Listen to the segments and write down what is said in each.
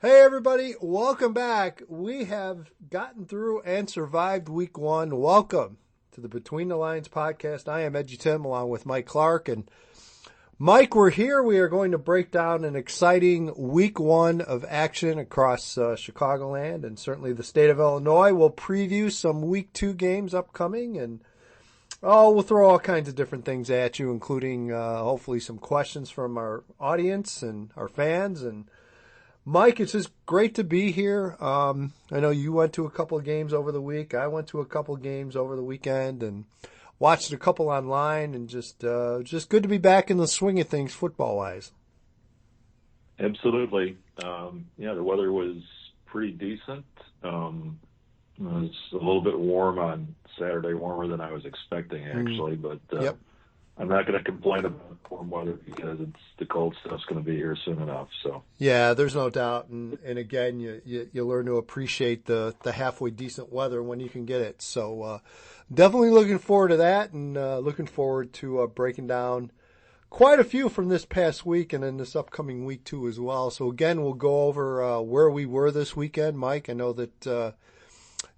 Hey everybody, welcome back. We have gotten through and survived week one. Welcome to the Between the Lines podcast. I am EDGYTIM along with Mike Clark. And Mike, we're here. We are going to break down an exciting week one of action across Chicagoland and certainly the state of Illinois. We'll preview some week two games upcoming, and we'll throw all kinds of different things at you, including hopefully some questions from our audience and our fans. And Mike, it's just great to be here. I know you went to a couple of games over the week. I went to a couple of games over the weekend and watched a couple online, and just good to be back in the swing of things football-wise. Absolutely. The weather was pretty decent. It was a little bit warm on Saturday, warmer than I was expecting, actually. But Yep. I'm not going to complain about warm weather because the cold stuff's going to be here soon enough. So Yeah, there's no doubt. And again, you learn to appreciate the halfway decent weather when you can get it. So definitely looking forward to that, and looking forward to breaking down quite a few from this past week and in this upcoming week too as well. So again, we'll go over where we were this weekend. Mike, I know that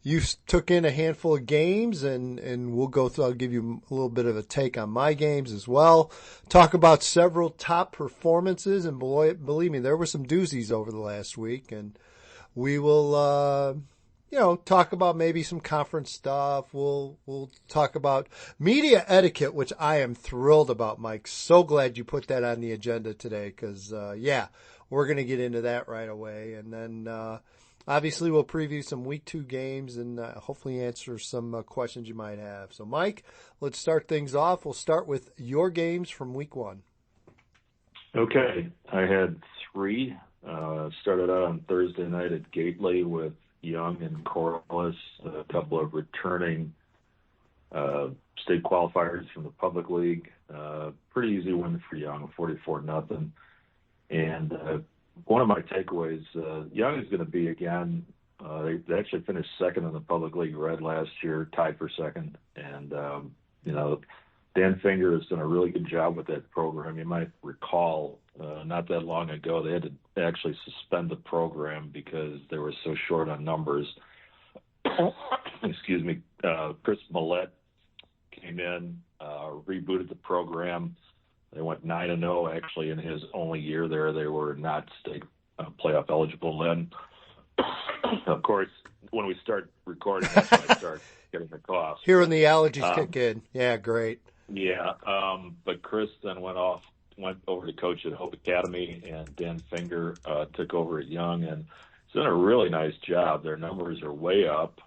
you took in a handful of games, and we'll go through. I'll give you a little bit of a take on my games as well. Talk about several top performances, and believe me, there were some doozies over the last week. And we will, talk about maybe some conference stuff. We'll talk about media etiquette, which I am thrilled about, Mike. So glad you put that on the agenda today, because we're going to get into that right away, and then. Obviously, we'll preview some week two games and hopefully answer some questions you might have. So, Mike, let's start things off. We'll start with your games from week one. Okay. I had three. Started out on Thursday night at Gately with Young and Corliss, a couple of returning state qualifiers from the public league. Pretty easy win for Young, 44-0. And one of my takeaways, Young is going to be, again, they actually finished second in the public league red last year, tied for second. And, Dan Finger has done a really good job with that program. You might recall not that long ago they had to actually suspend the program because they were so short on numbers. Excuse me. Chris Millette came in, rebooted the program. They went 9-0, actually, in his only year there. They were not state playoff eligible then. Of course, when we start recording, that's when I start getting the cough. Hearing the allergies kick in. Yeah, great. Yeah, but Chris then went over to coach at Hope Academy, and Dan Finger took over at Young, and he's done a really nice job. Their numbers are way up.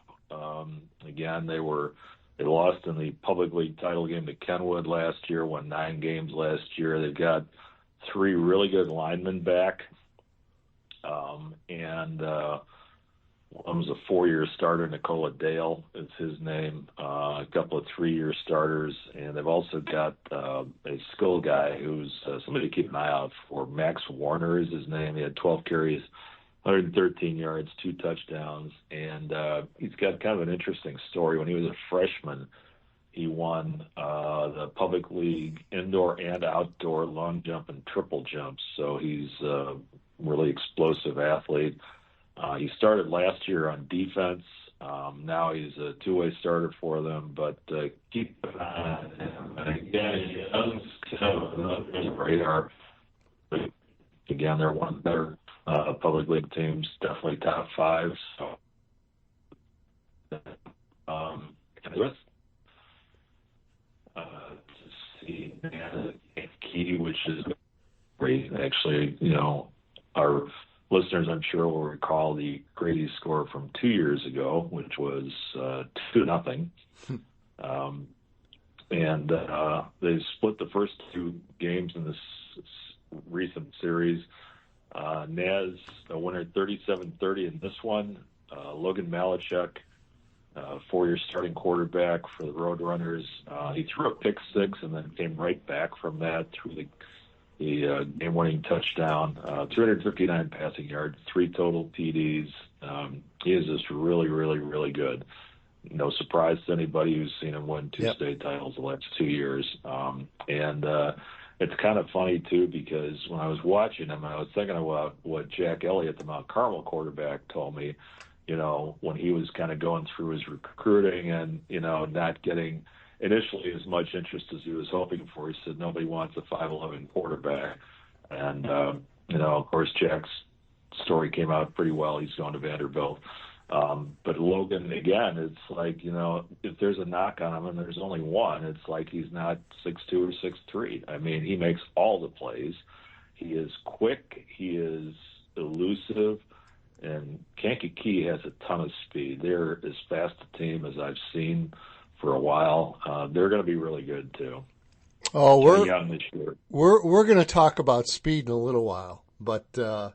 Again, they lost in the public league title game to Kenwood last year, won 9 games last year. They've got 3 really good linemen back. One was a 4-year starter, Nicola Dale is his name, a couple of 3-year starters. And they've also got a skill guy who's somebody to keep an eye out for. Max Warner is his name. He had 12 carries, 113 yards, 2 touchdowns, and he's got kind of an interesting story. When he was a freshman, he won the public league indoor and outdoor long jump and triple jumps, so he's a really explosive athlete. He started last year on defense. Now he's a two-way starter for them, but keep an eye on him. And again, he doesn't have his radar. Again, they're one of their public league teams, definitely top 5. So, to see Key, which is great. Actually, our listeners, I'm sure, will recall the Grady score from 2 years ago, which was 2-0. And they split the first 2 games in this recent series. Naz, a winner 37-30 in this one. Logan Malachuk, 4-year starting quarterback for the Roadrunners. He threw a pick 6 and then came right back from that through the game-winning touchdown. 259 passing yards, 3 total TDs. He is just really, really, really good. No surprise to anybody who's seen him win 2 state titles the last 2 years. it's kind of funny too, because when I was watching him, I was thinking about what Jack Elliott, the Mount Carmel quarterback, told me, when he was kind of going through his recruiting and, not getting initially as much interest as he was hoping for. He said nobody wants a 5'11" quarterback. And, of course, Jack's story came out pretty well. He's going to Vanderbilt. But Logan, again, it's like, if there's a knock on him and there's only one, it's like he's not 6'2" or 6'3". I mean, he makes all the plays. He is quick. He is elusive. And Kankakee has a ton of speed. They're as fast a team as I've seen for a while. They're going to be really good, too. Oh, we're going to talk about speed in a little while. But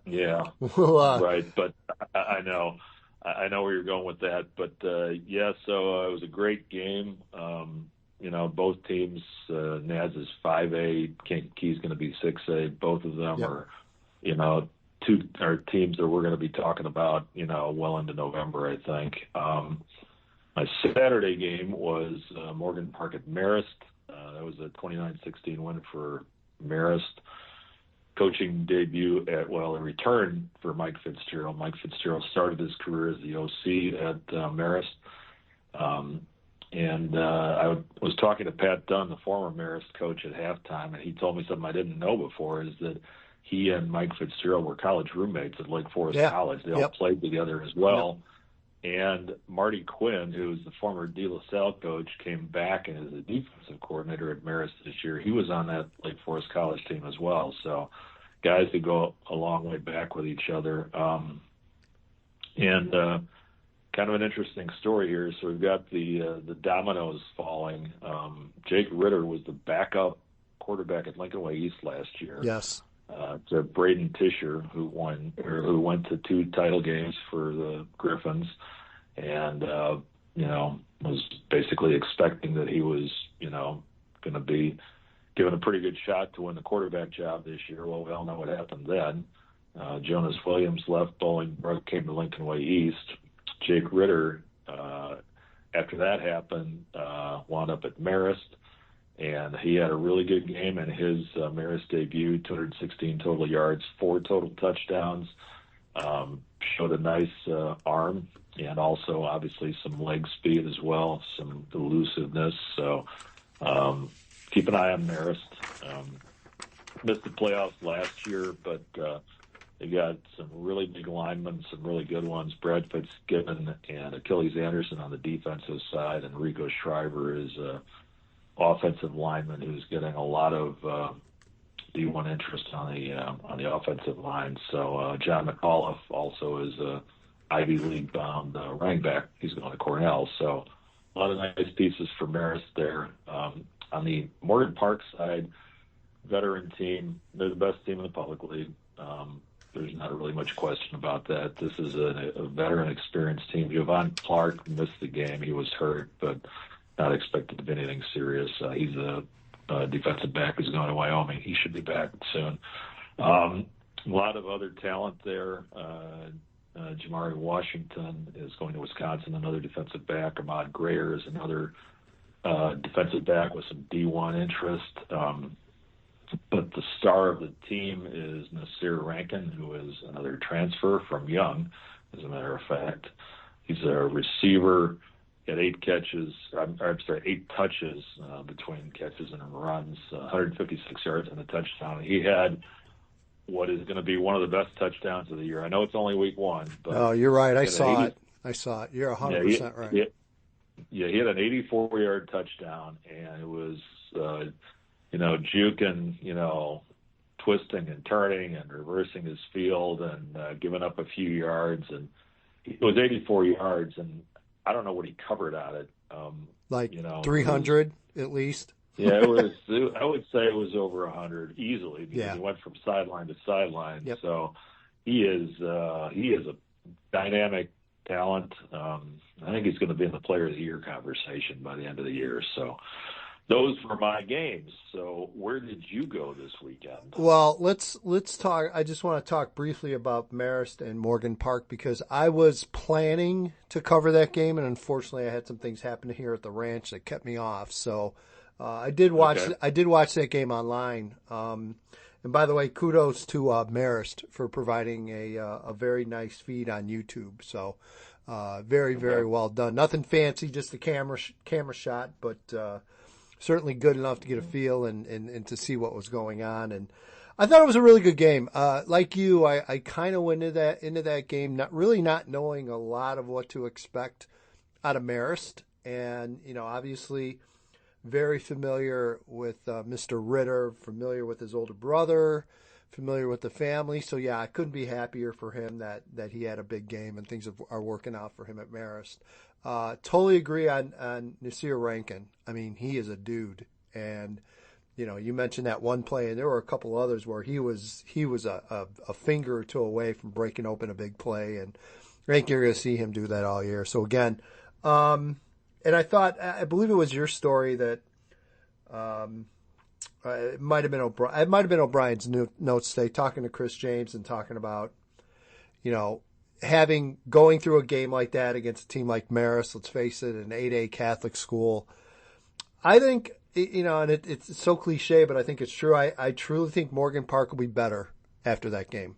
yeah, we'll, right. But I know where you're going with that. But so it was a great game. Both teams. Naz is 5A. Kankakee's going to be 6A. Both of them are, two are teams that we're going to be talking about, well into November, I think. My Saturday game was Morgan Park at Marist. That was a 29-16 win for Marist. Coaching debut a return for Mike Fitzgerald. Mike Fitzgerald started his career as the OC at Marist. I was talking to Pat Dunn, the former Marist coach, at halftime, and he told me something I didn't know before, is that he and Mike Fitzgerald were college roommates at Lake Forest College. They all played together as well. And Marty Quinn, who was the former De La Salle coach, came back and is a defensive coordinator at Marist this year. He was on that Lake Forest College team as well. So guys who go a long way back with each other. Kind of an interesting story here. So we've got the dominoes falling. Jake Ritter was the backup quarterback at Lincoln Way East last year. Yes. To Braden Tisher, who went to 2 title games for the Griffins, and was basically expecting that he was going to be given a pretty good shot to win the quarterback job this year. Well, we all know what happened then. Jonas Williams left Bolingbrook, came to Lincoln Way East. Jake Ritter, after that happened, wound up at Marist. And he had a really good game in his Marist debut, 216 total yards, 4 total touchdowns, showed a nice arm, and also obviously some leg speed as well, some elusiveness. So keep an eye on Marist. Missed the playoffs last year, but they got some really big linemen, some really good ones. Brad Fitzgibbon and Achilles Anderson on the defensive side, and Rico Shriver is offensive lineman who's getting a lot of D1 interest on the offensive line. So John McAuliffe also is a Ivy League bound running back. He's going to Cornell. So a lot of nice pieces for Marist there. On the Morgan Park side, veteran team, they're the best team in the public league. There's not really much question about that. This is a veteran experienced team. Javon Clark missed the game. He was hurt, but not expected to be anything serious. He's a defensive back who's going to Wyoming. He should be back soon. A lot of other talent there. Jamari Washington is going to Wisconsin, another defensive back. Ahmad Grayer is another defensive back with some D1 interest. But the star of the team is Nasir Rankin, who is another transfer from Young, as a matter of fact. He's a receiver. He had 8 touches between catches and runs, 156 yards and a touchdown. He had what is going to be one of the best touchdowns of the year. I know it's only week 1. But you're right. I saw it. You're 100% right. He had an 84-yard touchdown, and it was, juking, twisting and turning and reversing his field and giving up a few yards. And it was 84 yards, and I don't know what he covered on it. 300 at least. Yeah, it was. I would say it was over 100 easily because he went from sideline to sideline. Yep. So he is a dynamic talent. I think he's going to be in the Player of the Year conversation by the end of the year. So those were my games. So where did you go this weekend? Well, let's talk. I just want to talk briefly about Marist and Morgan Park because I was planning to cover that game, and unfortunately I had some things happen here at the ranch that kept me off. So I did watch that game online. And by the way, kudos to Marist for providing a very nice feed on YouTube. So very well done. Nothing fancy, just the camera shot, but certainly good enough to get a feel and to see what was going on. And I thought it was a really good game. Like you, I kind of went into that game not knowing a lot of what to expect out of Marist, and obviously very familiar with Mr. Ritter, familiar with his older brother, familiar with the family. So yeah, I couldn't be happier for him that he had a big game and things are working out for him at Marist. Totally agree on Nasir Rankin. I mean, he is a dude, and you mentioned that one play, and there were a couple others where he was a finger or two away from breaking open a big play, and I think you're going to see him do that all year. So again, and I believe it was your story that it might have been O'Brien's notes today, talking to Chris James and talking about going through a game like that against a team like Marist. Let's face it, an 8A Catholic school. I think and it's so cliche, but I think it's true. I truly think Morgan Park will be better after that game.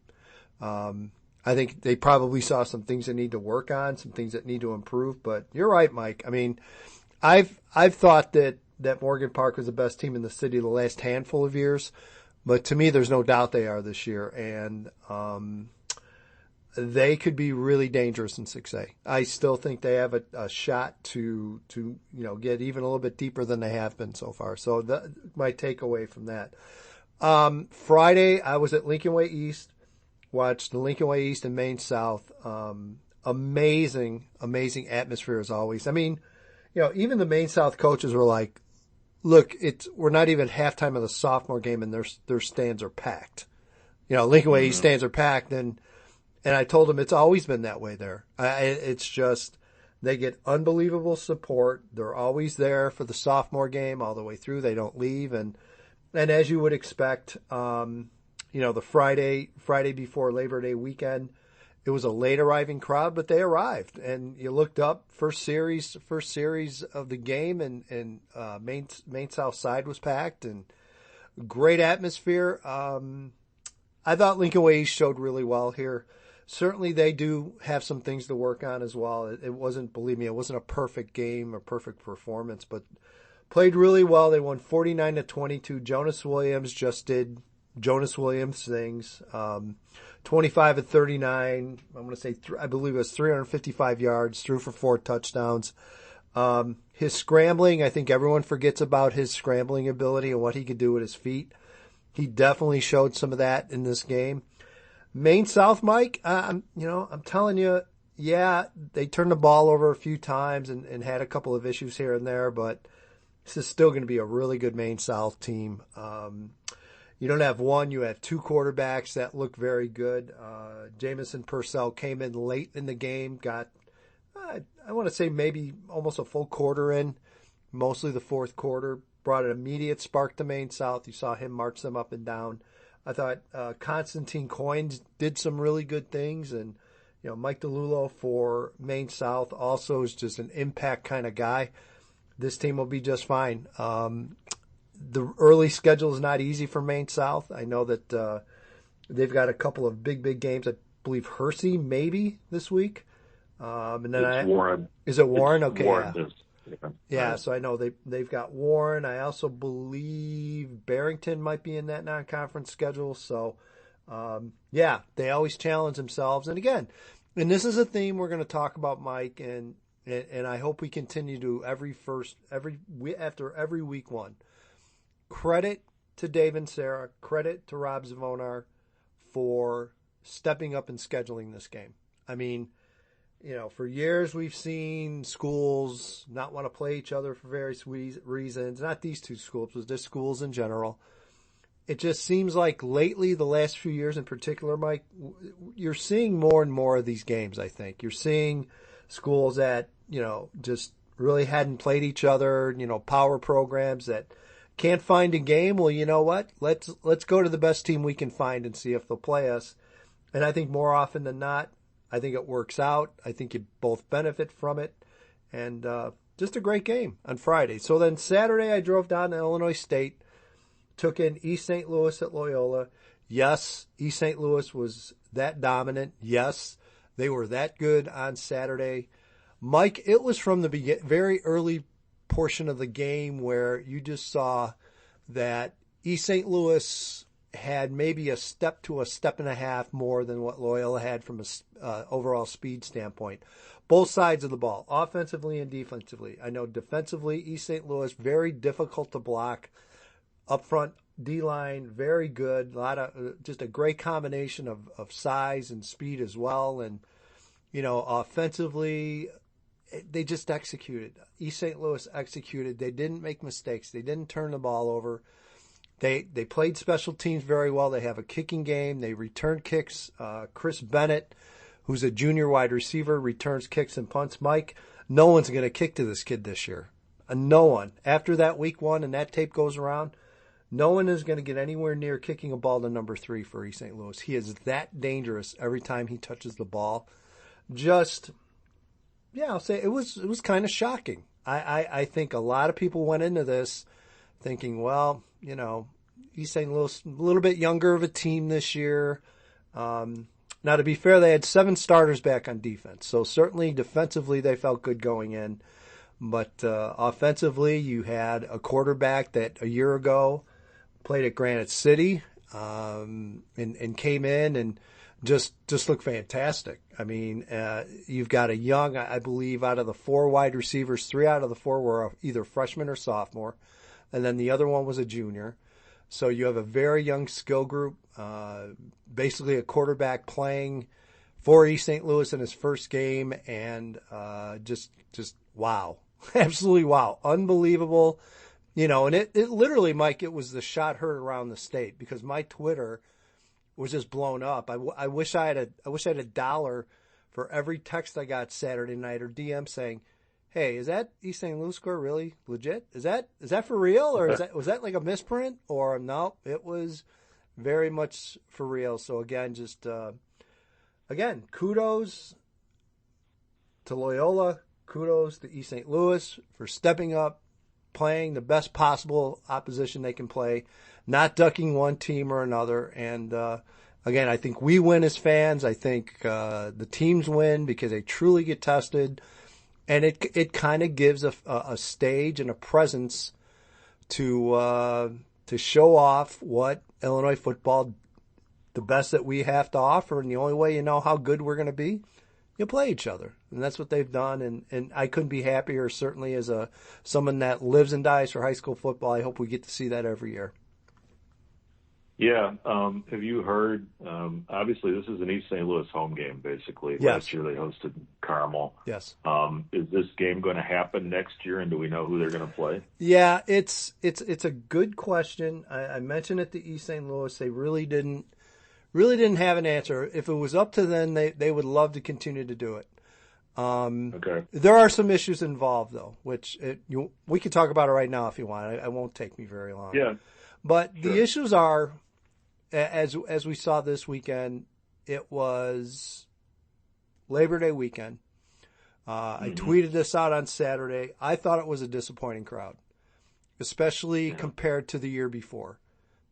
I think they probably saw some things they need to work on, some things that need to improve. But you're right, Mike. I mean, I've thought that Morgan Park was the best team in the city the last handful of years, but to me, there's no doubt they are this year, and they could be really dangerous in 6A. I still think they have a shot to get even a little bit deeper than they have been so far. So my takeaway from that. Friday, I was at Lincoln Way East. Watched the Lincoln Way East and Maine South. Amazing atmosphere as always. I mean, even the Maine South coaches were like, look, we're not even at halftime of the sophomore game and their stands are packed. Lincoln Way East stands are packed, and I told them it's always been that way there. It's just they get unbelievable support. They're always there for the sophomore game all the way through. They don't leave, and as you would expect, the Friday before Labor Day weekend, it was a late arriving crowd, but they arrived. And you looked up, first series of the game, and Maine South side was packed, and great atmosphere. I thought Lincoln Way East showed really well here. Certainly they do have some things to work on as well. It wasn't, believe me, it wasn't a perfect game or perfect performance, but played really well. They won 49-22. Jonas Williams just did Jonas Williams things. 25 of 39. I want to say, I believe it was 355 yards, threw for 4 touchdowns. His scrambling, I think everyone forgets about his scrambling ability and what he could do with his feet. He definitely showed some of that in this game. Maine South, Mike, I'm telling you, yeah, they turned the ball over a few times and had a couple of issues here and there, but this is still going to be a really good Maine South team. You don't have one, you have 2 quarterbacks that look very good. Jamison Purcell came in late in the game, got, I want to say maybe almost a full quarter in, mostly the fourth quarter, brought an immediate spark to Maine South. You saw him march them up and down. I thought Constantine Coynes did some really good things, and Mike DeLulo for Maine South also is just an impact kind of guy. This team will be just fine. The early schedule is not easy for Maine South. I know that they've got a couple of big games. I believe Hersey maybe this week. And then Warren. Is it Warren? Okay, Warren yeah. So I know they've got Warren. I also believe Barrington might be in that non-conference schedule. So yeah, they always challenge themselves. And again, and this is a theme we're going to talk about, Mike, and I hope we continue to after every week one. Credit to Dave and Sarah, credit to Rob Zavonar for stepping up and scheduling this game. I mean, for years we've seen schools not want to play each other for various reasons. Not these two schools, but just schools in general. It just seems like lately, the last few years in particular, Mike, you're seeing more and more of these games, I think. You're seeing schools that, just really hadn't played each other, power programs that can't find a game. Well, you know what? Let's go to the best team we can find and see if they'll play us. And I think more often than not, I think it works out. I think you both benefit from it. And just a great game on Friday. So then Saturday I drove down to Illinois State, took in East St. Louis at Loyola. Yes, East St. Louis was that dominant. Yes, they were that good on Saturday. Mike, it was from the very early portion of the game where you just saw that East St. Louis had maybe a step to a step and a half more than what Loyola had from a overall speed standpoint. Both sides of the ball, offensively and defensively. I know defensively, East St. Louis, very difficult to block. Up front, D-line, very good. Just a great combination of size and speed as well. And, offensively, they just executed. East St. Louis executed. They didn't make mistakes. They didn't turn the ball over. They played special teams very well. They have a kicking game. They return kicks. Chris Bennett, who's a junior wide receiver, returns kicks and punts. Mike, no one's going to kick to this kid this year. No one. After that week 1 and that tape goes around, no one is going to get anywhere near kicking a ball to number 3 for East St. Louis. He is that dangerous every time he touches the ball. I'll say it was kind of shocking. I think a lot of people went into this thinking, well, East St. Louis, a little bit younger of a team this year. Now, to be fair, they had 7 starters back on defense. So certainly defensively they felt good going in. But offensively, you had a quarterback that a year ago played at Granite City and came in and just looked fantastic. I mean, you've got a young, I believe, out of the 4 wide receivers, 3 out of the 4 were either freshman or sophomore, and then the other one was a junior. So you have a very young skill group, basically a quarterback playing for East St. Louis in his first game, and just wow. Absolutely wow. Unbelievable. And it literally, Mike, it was the shot heard around the state because my Twitter was just blown up. I wish I had $1 for every text I got Saturday night or DM saying, "Hey, is that East St. Louis score really legit? Is that for real, or was that like a misprint?" Or no, it was very much for real. So again, kudos to Loyola, kudos to East St. Louis for stepping up, playing the best possible opposition they can play, not ducking one team or another. And again, I think we win as fans. I think the teams win because they truly get tested. And it kind of gives a stage and a presence to show off what Illinois football, the best that we have to offer. And the only way you know how good we're going to be, you play each other. And that's what they've done. And I couldn't be happier, certainly as someone that lives and dies for high school football. I hope we get to see that every year. Yeah. Have you heard, obviously this is an East St. Louis home game, basically. Yes. Last year they hosted Carmel. Yes. Is this game going to happen next year, and do we know who they're going to play? Yeah, it's a good question. I mentioned it to East St. Louis. They really didn't have an answer. If it was up to them, they would love to continue to do it. Okay. There are some issues involved, though, which we can talk about it right now if you want. It won't take me very long. Yeah. But Sure. The issues are, as we saw this weekend, it was Labor Day weekend. I tweeted this out on Saturday. I thought it was a disappointing crowd, especially compared to the year before.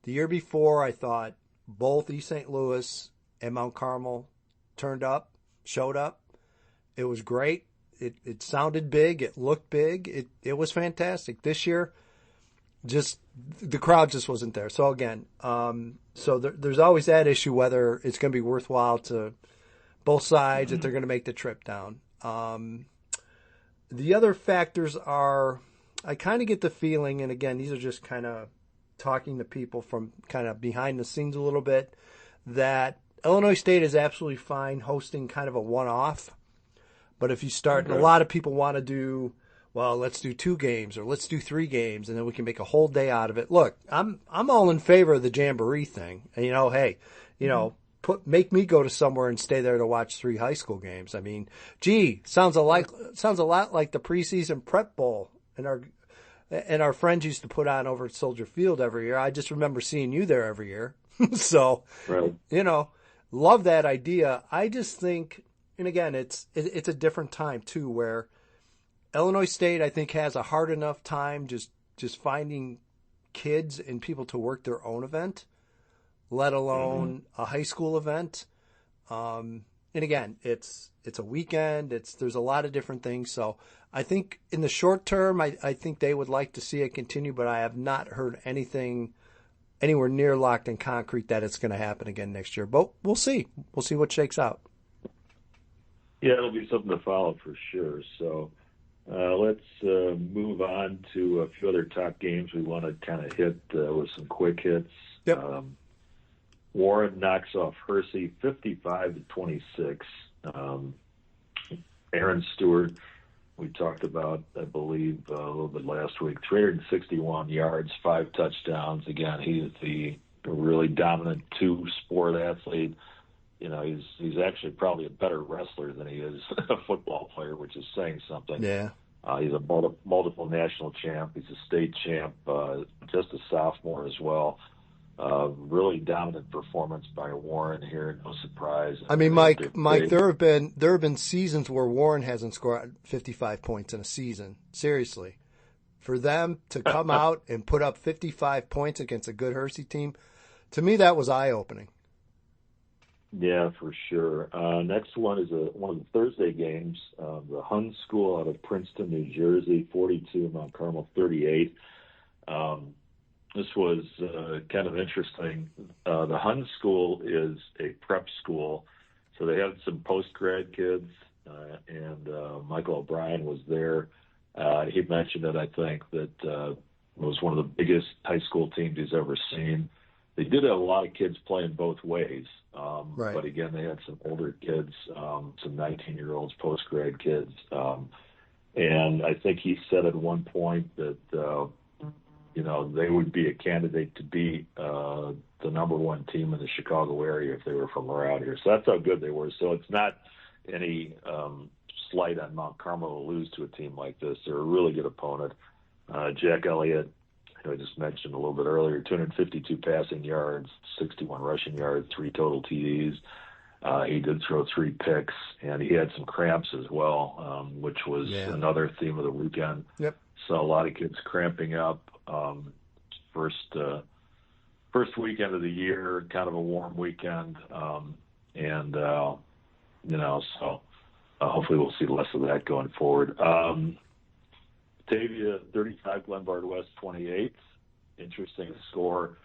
The year before, I thought both East St. Louis and Mount Carmel showed up. It was great. It sounded big. It looked big. It was fantastic. This year, just the crowd just wasn't there. So again, there's always that issue whether it's going to be worthwhile to both sides if they're going to make the trip down. The other factors are, I kind of get the feeling, and again, these are just kind of talking to people from kind of behind the scenes a little bit, that Illinois State is absolutely fine hosting kind of a one-off. But if you start, and a lot of people want to do, well, let's do 2 games or let's do 3 games, and then we can make a whole day out of it. Look, I'm all in favor of the Jamboree thing. And, make me go to somewhere and stay there to watch 3 high school games. I mean, sounds a lot like the preseason prep bowl and our friends used to put on over at Soldier Field every year. I just remember seeing you there every year. So, right. Love that idea. I just think, and again, it's a different time too, where Illinois State, I think, has a hard enough time just finding kids and people to work their own event, let alone a high school event. And again, it's a weekend. There's a lot of different things. So I think in the short term, I think they would like to see it continue, but I have not heard anything anywhere near locked in concrete that it's going to happen again next year. But we'll see. We'll see what shakes out. Yeah, it'll be something to follow for sure. So let's move on to a few other top games we want to kind of hit with some quick hits. Yep. Warren knocks off Hersey 55-26. Aaron Stewart, we talked about, I believe, a little bit last week, 361 yards, 5 touchdowns. Again, he's the really dominant two-sport athlete. You know, he's actually probably a better wrestler than he is a football player, which is saying something. Yeah. He's a multiple national champ. He's a state champ, just a sophomore as well. Really dominant performance by Warren here. No surprise. I mean, Mike, there have been seasons where Warren hasn't scored 55 points in a season. Seriously, for them to come out and put up 55 points against a good Hersey team, to me that was eye-opening. Yeah, for sure. Next one is one of the Thursday games. The Hun School out of Princeton, New Jersey, 42, Mount Carmel 38. This was kind of interesting. The Hun School is a prep school, so they had some post-grad kids, and Michael O'Brien was there. He mentioned it, I think, that it was one of the biggest high school teams he's ever seen. They did have a lot of kids playing both ways, right. But again, they had some older kids, some 19-year-olds, post-grad kids, and I think he said at one point that they would be a candidate to beat the number one team in the Chicago area if they were from around here. So that's how good they were. So it's not any slight on Mount Carmel to lose to a team like this. They're a really good opponent. Jack Elliott, who I just mentioned a little bit earlier, 252 passing yards, 61 rushing yards, 3 total TDs. He did throw 3 picks, and he had some cramps as well, which was another theme of the weekend. Yep. So a lot of kids cramping up. First weekend of the year, kind of a warm weekend, so hopefully we'll see less of that going forward. Batavia 35, Glenbard West 28. Interesting score.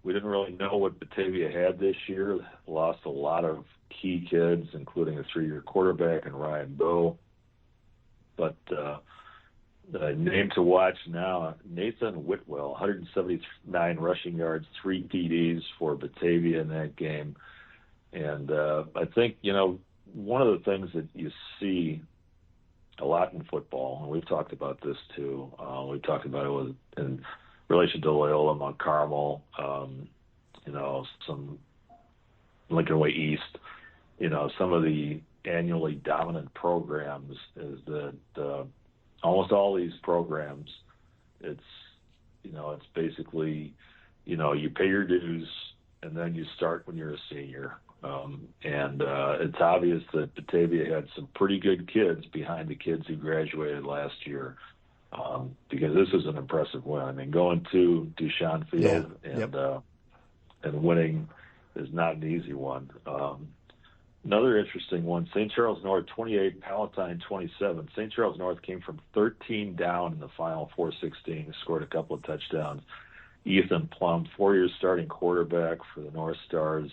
We didn't really know what Batavia had this year. Lost a lot of key kids, including a 3-year quarterback and Ryan Bowe. But the name to watch now, Nathan Whitwell, 179 rushing yards, 3 TDs for Batavia in that game. And I think, one of the things that you see a lot in football, and we've talked about this too, we talked about it in relation to Loyola, Mount Carmel, some Lincoln Way East, some of the annually dominant programs is that almost all these programs, it's basically, you pay your dues and then you start when you're a senior. It's obvious that Batavia had some pretty good kids behind the kids who graduated last year, because this is an impressive win. I mean, going to Dushan Field and winning is not an easy one. Another interesting one, St. Charles North 28, Palatine 27. St. Charles North came from 13 down in the final 4:16, scored a couple of touchdowns. Ethan Plum, 4-year starting quarterback for the North Stars,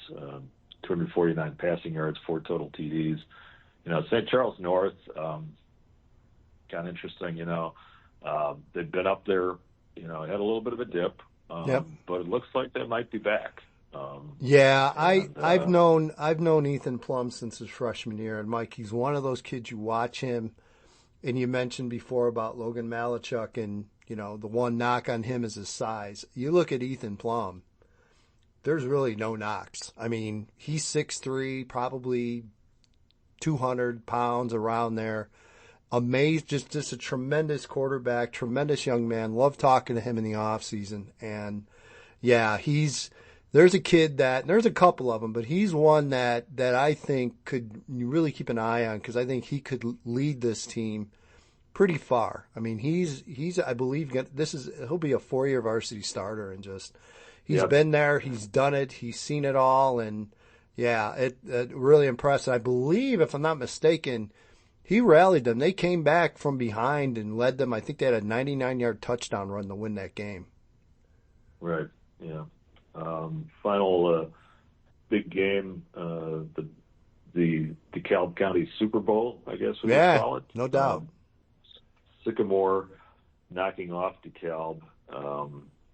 249 passing yards, 4 total TDs. St. Charles North, kind of interesting, they've been up there, had a little bit of a dip, but it looks like they might be back. I've known Ethan Plum since his freshman year, and Mike, he's one of those kids, you watch him, and you mentioned before about Logan Malachuk, and the one knock on him is his size. You look at Ethan Plum, there's really no knocks. I mean, he's 6'3", probably 200 pounds around there. Amazed, just a tremendous quarterback, tremendous young man. Love talking to him in the off season, and there's a kid there's a couple of them, but he's one that I think could really keep an eye on, because I think he could lead this team pretty far. I mean, he's I believe he'll be a 4-year varsity starter, and just he's been there, he's done it, he's seen it all, and yeah, it really impressed. I believe, if I'm not mistaken, he rallied them. They came back from behind and led them. I think they had a 99-yard touchdown run to win that game. Right. Yeah. Final big game, the DeKalb County Super Bowl, I guess we would call it. No doubt. Sycamore knocking off DeKalb.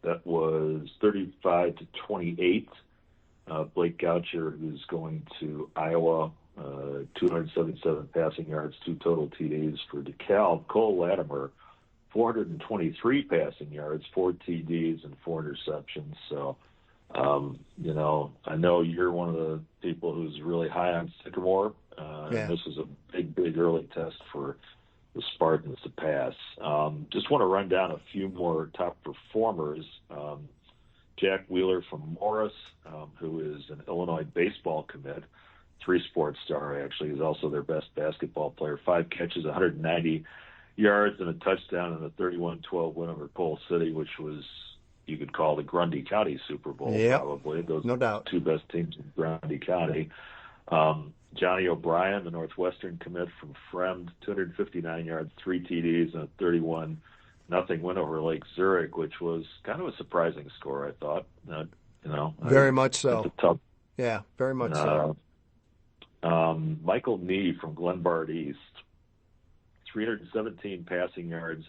That was 35-28. Blake Goucher, who's going to Iowa, 277 passing yards, 2 total TDs for DeKalb. Cole Latimer, 423 passing yards, 4 TDs, and 4 interceptions. So, I know you're one of the people who's really high on Sycamore. And this is a big early test for the Spartans to pass. Just want to run down a few more top performers. Jack Wheeler from Morris, who is an Illinois baseball commit, 3-sport star actually, is also their best basketball player. 5 catches, 190 yards, and a touchdown in a 31-12 win over Pole City, which was, you could call the Grundy County Super Bowl, probably. Those no doubt. 2 best teams in Grundy County. Johnny O'Brien, the Northwestern commit from Fremd, 259 yards, 3 TDs, and a 31-0 win over Lake Zurich, which was kind of a surprising score, I thought. Very much so. Tough. Yeah, very much so. Michael Nee from Glenbard East, 317 passing yards,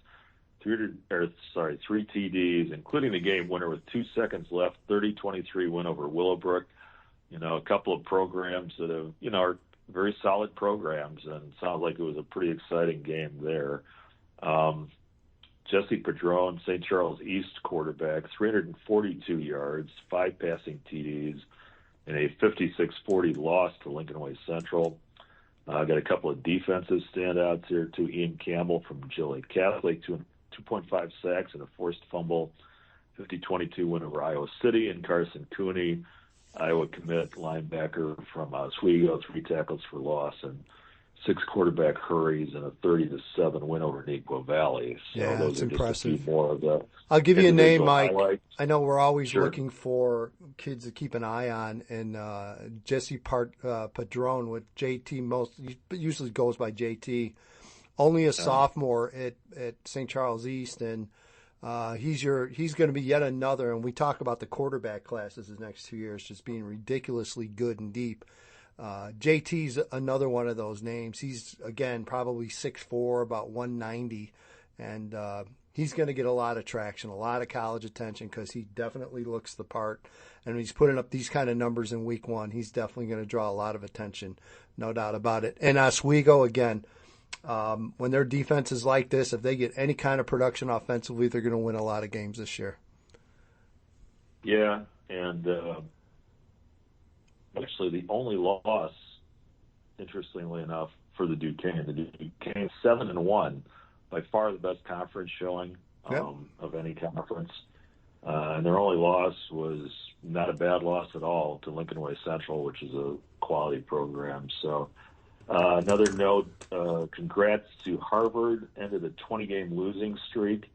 3 TDs, including the game winner with 2 seconds left, 30-23 win over Willowbrook. A couple of programs that are very solid programs, and it sounds like it was a pretty exciting game there. Jesse Padron, St. Charles East quarterback, 342 yards, 5 passing TDs, and a 56-40 loss to Lincoln Way Central. Got a couple of defensive standouts here, too. Ian Campbell from Gillette Catholic, 2.5 sacks and a forced fumble, 50-22 win over Iowa City, and Carson Cooney, Iowa commit linebacker from Oswego, 3 tackles for loss and 6 quarterback hurries and a 30-7 win over Nequa Valley. So yeah, those that's are impressive. Just a few more of the I'll give you a name, Mike. Highlights. I know we're always looking for kids to keep an eye on, and Jesse Padron with JT usually goes by JT. Only a sophomore at St. Charles East, and he's going to be yet another. And we talk about the quarterback classes the next 2 years just being ridiculously good and deep. JT's another one of those names. He's, again, probably 6'4", about 190, and he's going to get a lot of traction, a lot of college attention, because he definitely looks the part. And when he's putting up these kind of numbers in week 1, he's definitely going to draw a lot of attention, no doubt about it. And Oswego, again, when their defense is like this, if they get any kind of production offensively, they're going to win a lot of games this year. Yeah, and actually the only loss, interestingly enough, for the Duquesne 7-1, by far the best conference showing of any conference. And their only loss was not a bad loss at all to Lincoln Way Central, which is a quality program. So another note, congrats to Harvard, ended a 20-game losing streak,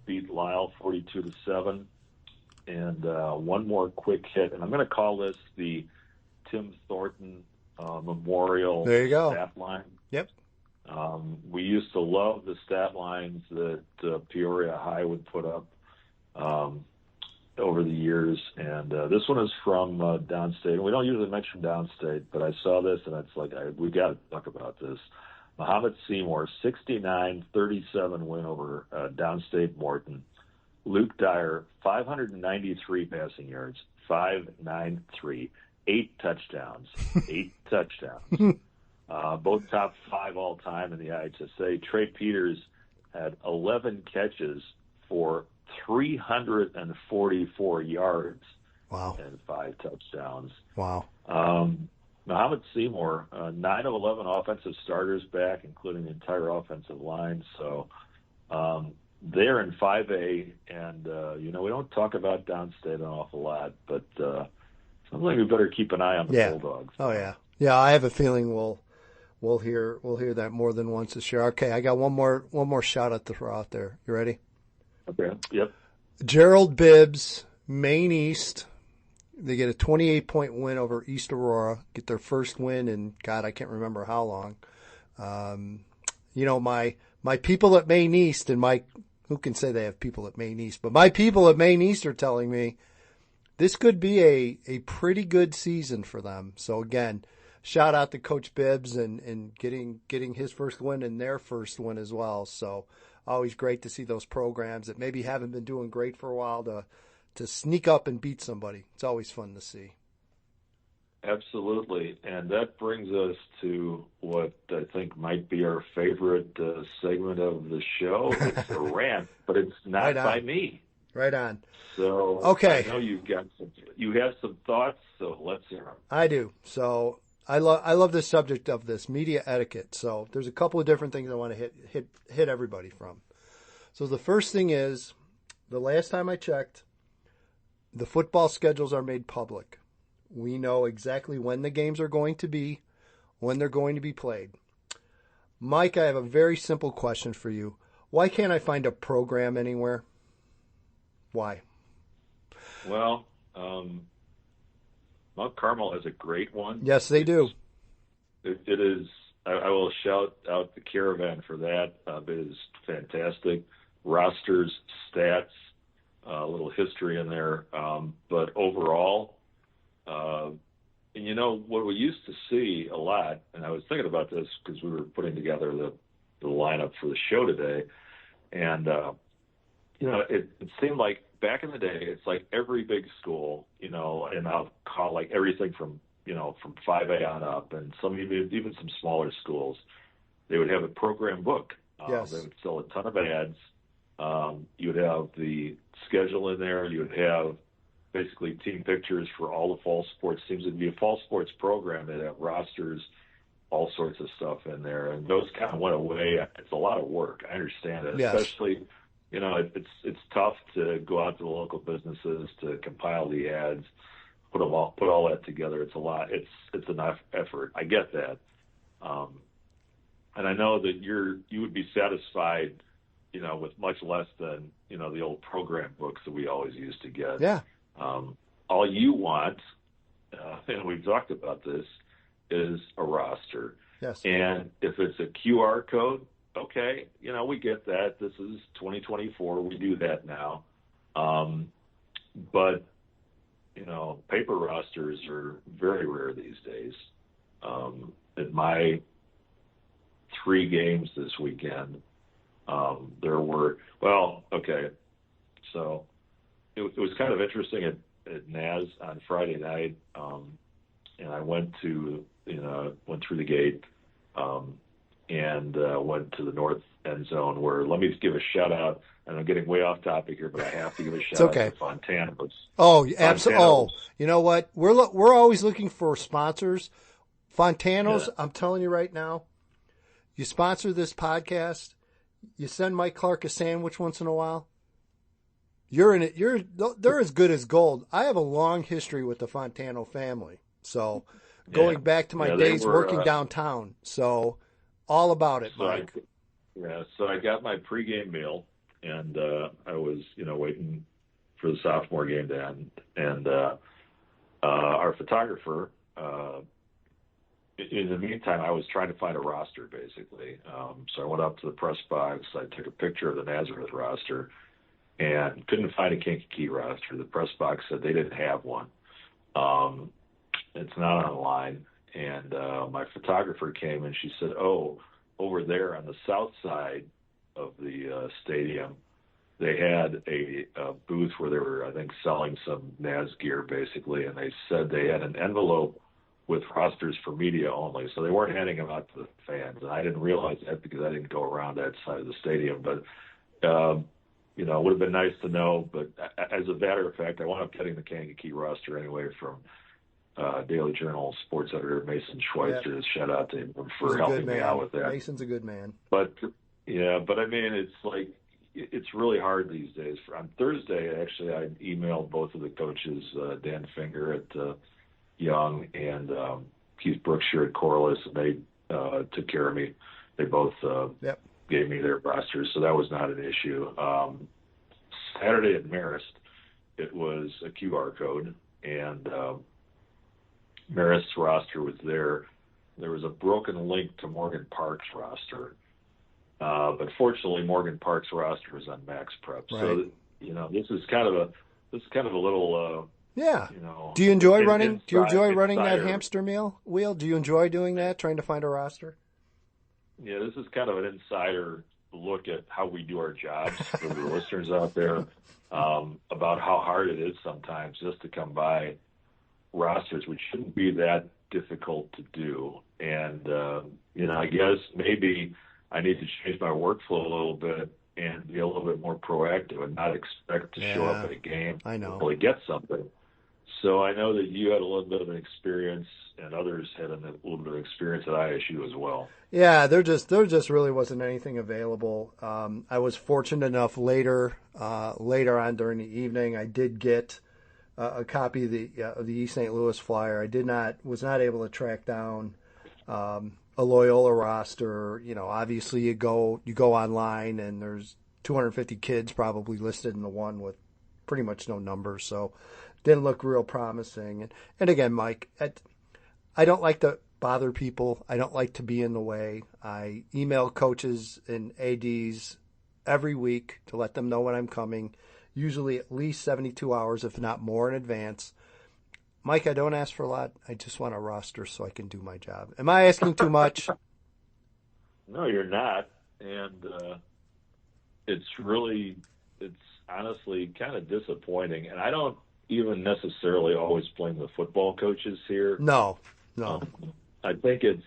beat Lyle 42-7. And one more quick hit, and I'm going to call this the Tim Thornton Memorial stat line. Yep. We used to love the stat lines that Peoria High would put up over the years, and this one is from downstate. And we don't usually mention downstate, but I saw this, and it's like we got to talk about this. Muhammad Seymour, 69-37 win over downstate Morton. Luke Dyer, 593 passing yards, 593, 8 touchdowns, 8 touchdowns. Both top 5 all time in the IHSA. Trey Peters had 11 catches for 344 yards. Wow. And 5 touchdowns. Wow. Muhammad Seymour, 9 of 11 offensive starters back, including the entire offensive line. So they're in 5A, and, we don't talk about downstate an awful lot, but something we better keep an eye on the Bulldogs. Oh, yeah. Yeah, I have a feeling we'll we'll hear that more than once this year. Okay, I got one more shout out to throw out there. You ready? Okay. Yep. Gerald Bibbs, Maine East. They get a 28-point win over East Aurora. Get their first win in, God, I can't remember how long. My people at Maine East and who can say they have people at Maine East? But my people at Maine East are telling me this could be a pretty good season for them. So again, shout out to Coach Bibbs and getting his first win and their first win as well. So always great to see those programs that maybe haven't been doing great for a while to sneak up and beat somebody. It's always fun to see. Absolutely. And that brings us to what I think might be our favorite segment of the show. It's a rant, but it's not Right on. by me. Right on. So okay. I know you have some thoughts, so let's hear them. I do. So I love the subject of this, media etiquette. So there's a couple of different things I want to hit everybody from. So the first thing is, the last time I checked, the football schedules are made public. We know exactly when the games are going to be, when they're going to be played. Mike, I have a very simple question for you. Why can't I find a program anywhere? Why? Well, Mount Carmel has a great one. Yes, they do. It is. I will shout out the Caravan for that. It is fantastic. Rosters, stats, a little history in there. But overall, and what we used to see a lot, and I was thinking about this because we were putting together the lineup for the show today, and it seemed like back in the day, it's like every big school, and I'll call like everything from 5A on up, and even some smaller schools, they would have a program book. Yes. They would sell a ton of ads. You would have the schedule in there. You would have basically team pictures for all the fall sports teams. It'd be a fall sports program. They'd have rosters, all sorts of stuff in there, and those kind of went away. It's a lot of work. I understand it, yes. Especially, it's tough to go out to the local businesses to compile the ads, put all that together. It's a lot. It's enough effort. I get that, and I know that you would be satisfied, with much less than the old program books that we always used to get. Yeah. All you want, and we've talked about this, is a roster. Yes. And if it's a QR code, okay, we get that. This is 2024. We do that now. But, paper rosters are very rare these days. At my 3 games this weekend, there were, so it was kind of interesting at NAS on Friday night, and I went through the gate, and went to the north end zone where, let me give a shout out, and I'm getting way off topic here, but I have to give a shout out to Fontana's. Oh, absolutely. Oh, you know what? We're always looking for sponsors. Fontana's, yeah. I'm telling you right now, you sponsor this podcast, you send Mike Clark a sandwich once in a while, you're in it. They're as good as gold. I have a long history with the Fontano family. So going back to my days working downtown. So all about it, Mike. So I got my pregame meal, and I was, waiting for the sophomore game to end. And our photographer, in the meantime, I was trying to find a roster, basically. So I went up to the press box. I took a picture of the Nazareth roster and couldn't find a Kankakee roster. The press box said they didn't have one. It's not online. And my photographer came, and she said, over there on the south side of the stadium, they had a booth where they were, I think, selling some Naz gear, basically, and they said they had an envelope with rosters for media only, so they weren't handing them out to the fans. And I didn't realize that because I didn't go around that side of the stadium. But, it would have been nice to know. But as a matter of fact, I wound up getting the Kankakee roster anyway from Daily Journal sports editor Mason Schweitzer. Yeah. Shout out to him for helping me out with that. Mason's a good man. But I mean, it's like, it's really hard these days. On Thursday, actually, I emailed both of the coaches, Dan Finger at Young and Keith Brookshire at Corliss, and took care of me. They both Yep. gave me their rosters, so that was not an issue. Saturday at Marist, it was a QR code, and Marist's roster was there. There was a broken link to Morgan Park's roster, but fortunately, Morgan Park's roster was on Max Prep. Right. So this is kind of a little. Yeah. Do you enjoy running? Do you enjoy running that insider hamster wheel? Do you enjoy doing that? Trying to find a roster? Yeah, this is kind of an insider look at how we do our jobs for the listeners out there, about how hard it is sometimes just to come by rosters, which shouldn't be that difficult to do. And, I guess maybe I need to change my workflow a little bit and be a little bit more proactive and not expect to show up at a game I know. and really get something. So I know that you had a little bit of an experience, and others had a little bit of experience at ISU as well. Yeah, there just really wasn't anything available. I was fortunate enough later on during the evening, I did get a copy of the East St. Louis flyer. I was not able to track down a Loyola roster. Obviously you go online, and there's 250 kids probably listed in the one with pretty much no numbers. So didn't look real promising. And again, Mike, I don't like to bother people. I don't like to be in the way. I email coaches and ADs every week to let them know when I'm coming, usually at least 72 hours, if not more, in advance. Mike, I don't ask for a lot. I just want a roster so I can do my job. Am I asking too much? No, you're not. And it's honestly kind of disappointing. And I don't even necessarily always blame the football coaches here. No. I think it's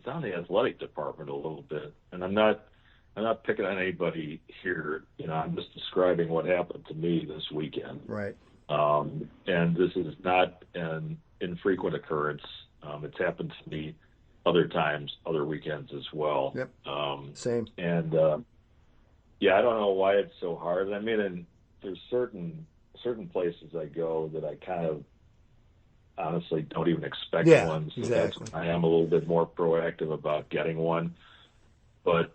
on the athletic department a little bit. And I'm not picking on anybody here. I'm just describing what happened to me this weekend. Right. And this is not an infrequent occurrence. It's happened to me other times, other weekends as well. Yep. Same. And I don't know why it's so hard. I mean, and there's certain places I go that I kind of honestly don't even expect one. So exactly. I am a little bit more proactive about getting one. But,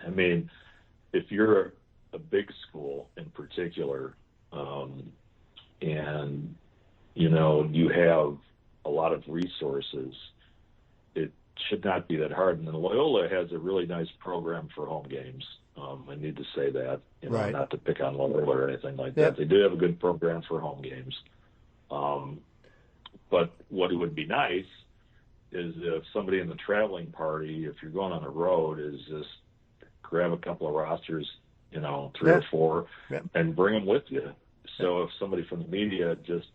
I mean, if you're a big school in particular, and, you have a lot of resources, it should not be that hard. And then Loyola has a really nice program for home games. I need to say that, right. Not to pick on Loyola or anything like Yep. that. They do have a good program for home games. But what would be nice is if somebody in the traveling party, if you're going on the road, is just grab a couple of rosters, 3 or 4, and bring them with you. So if somebody from the media just